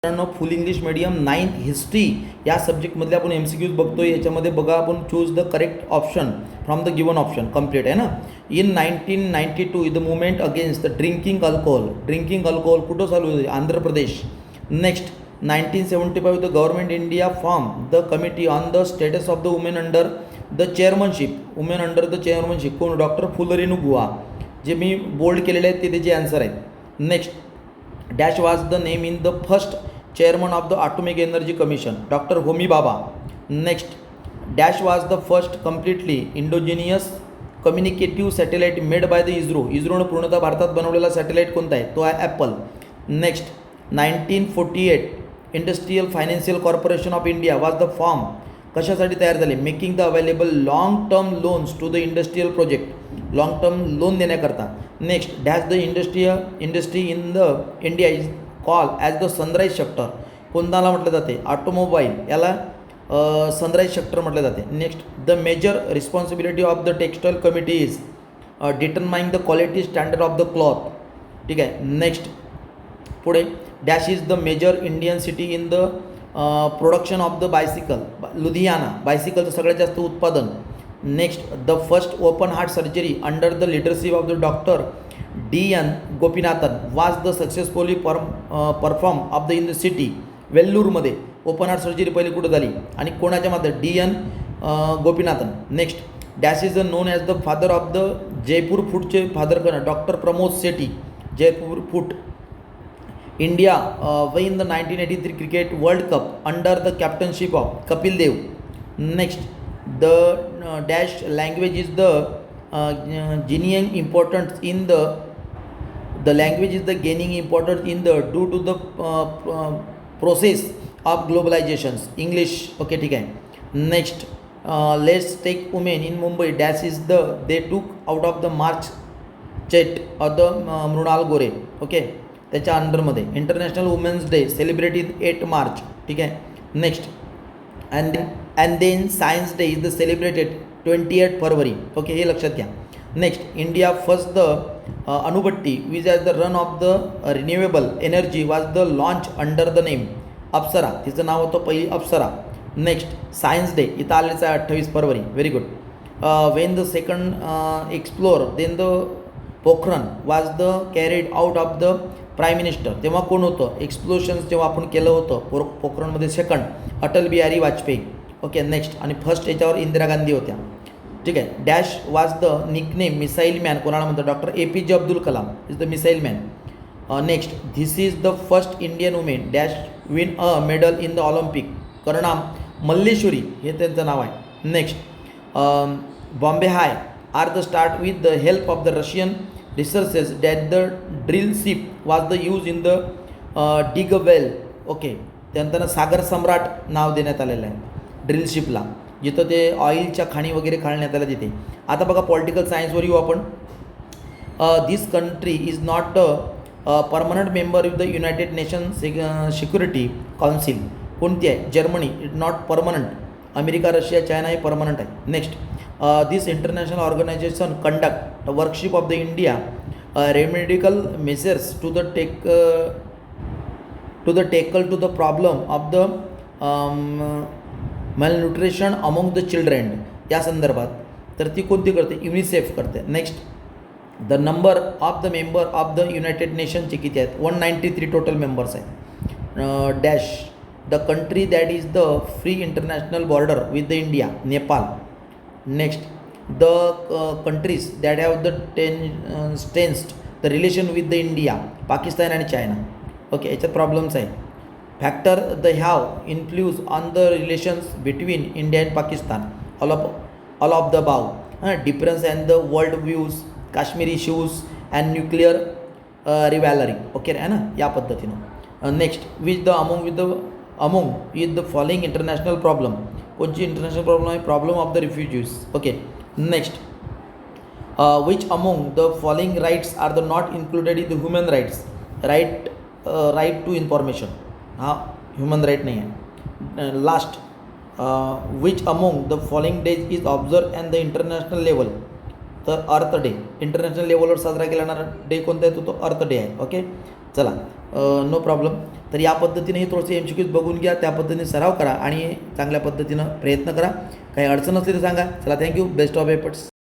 फुल English medium 9th history या सब्जेक्टमधले आपण MCQs बघतोय. याच्यामध्ये बघा आपण choose the correct option from the given option complete आहे ना. In 1992 the movement against the drinking alcohol कुठं चालू होते? Andhra Pradesh. Next 1975 the government India form the committee on the status of the women under the chairmanship. कोण? Doctor फुलरेणू गुहा. जे मी bold केलेले आहेत ते त्याचे आन्सर आहेत. Next dash was the name in the first chairman of the atomic energy commission? Doctor Homi Bhabha. Next dash was the first completely indigenous communicative satellite made by the इस्रोनं पूर्णतः भारतात बनवलेला सॅटेलाइट कोणता आहे? तो आहे Apple. Next 1948 industrial financial corporation of India was the form कशासाठी तयार झाले? Making the available long term loans to the industrial project, long term loan देण्याकरता. Next dash the industry in the India is call as the sunrise sector. कोणताला म्हटलं जाते? Automobile याला sunrise sector म्हटलं जाते. Next the major responsibility of the textile committee is determining the quality standard of the cloth. ठीक आहे. Next पुढे dash is the major Indian city in the production of the bicycle? Ludhiana. बायसिकलचं सगळ्यात जास्त उत्पादन. Next the first open heart surgery under the leadership of the doctor D.N. Gopinathan was the successfully perform of the in the city. वेल्लूरमध्ये open heart surgery पहिली कुठं झाली आणि कोणाच्या मध्ये? D.N. Gopinathan. Next dash is the known as the father of the Jaipur फूडचे father करणं? Doctor Pramod Sethi. Jaipur foot. India in the 1983 cricket world cup under the captaincy of Kapil Dev. Next the dash language is the gaining importance in the language is the gaining importance in the due to the process of globalizations. English. Okay, ठीक आहे. Next let's take women in Mumbai dash is the they took out of the march चेट of the Mrinal Gore. Okay, त्याच्या अंडरमध्ये international women's day celebrated 8 March. ठीक आहे. Next and then science day is the celebrated 28 February. Okay, हे लक्षात घ्या. Next India first the अणुभट्टी which as the run of the renewable energy was the launch under the name Apsara. तिचं नाव होतं पहिली अप्सरा. Next science day इथं आलेचं आहे 28 फरवरी. Very good. When the second explore then the Pokhran was the carried out of the prime minister. तेव्हा कोण होतं? एक्सप्लोशन्स जेव्हा आपण केलं होतं पोखरणमध्ये second Atal Bihari Vajpayee. Okay. Next आणि फर्स्ट याच्यावर इंदिरा गांधी होत्या. ठीक आहे. Dash was the nickname missile man कोणाला म्हणतात? Doctor APJ Abdul Kalam is the missile man. Next this is the first Indian women dash win a medal in the Olympic. Karnam Malleswari हे त्यांचं नाव आहे. Next Bombay High are the start with the help of the Russian researches that the drill ship was the use in the dig well. Okay, त्यांना सागर सम्राट नाव देण्यात आलेलं आहे drill शिपला, जिथं ते ऑइलच्या खाणी वगैरे काढण्यात आल्या तिथे. आता बघा पॉलिटिकल सायन्सवर येऊ आपण. This country is not permanent member with the United Nation Security Council. कोणती आहे? Germany. It not permanent. America, Russia, China हे परमनंट आहे. Next this international organisation conduct workshop of the India remedial measures to the tackle to the problem of the malnutrition among the children या संदर्भात. तर ती कोणती करते? UNICEF करते. Next the number of the member of the United नेशनचे किती आहेत? 193 टोटल मेंबर्स आहेत. Dash the country that is the free international border with the India? Nepal. Next the countries that have the tensed the relation with the India? Pakistan आणि China. Okay, याच्यात problems आहे. Factor the have influence on the relations between India and Pakistan? All of the बाव. Difference and the world views, Kashmir issues and nuclear rivalry. Okay आहे ना, या पद्धतीनं. Next which the among is the following international problem? कोणची international problem आहे? Problem of the refugees. Okay. Next which among the following rights are the not included in the human rights? Right to information हा human right नाही आहे. Last which among the following days is observe an the international level? तर earth day. International लेवलवर साजरा केला जाणारा day कोणता आहे? तो अर्थ डे आहे. ओके, चला नो प्रॉब्लेम. तर या पद्धतीने हे थोडंसं MCQs बघून घ्या, त्या पद्धतीने सराव करा आणि चांगल्या पद्धतीनं प्रयत्न करा. काही अडचण असली तर सांगा. चला, थँक्यू. Best of efforts.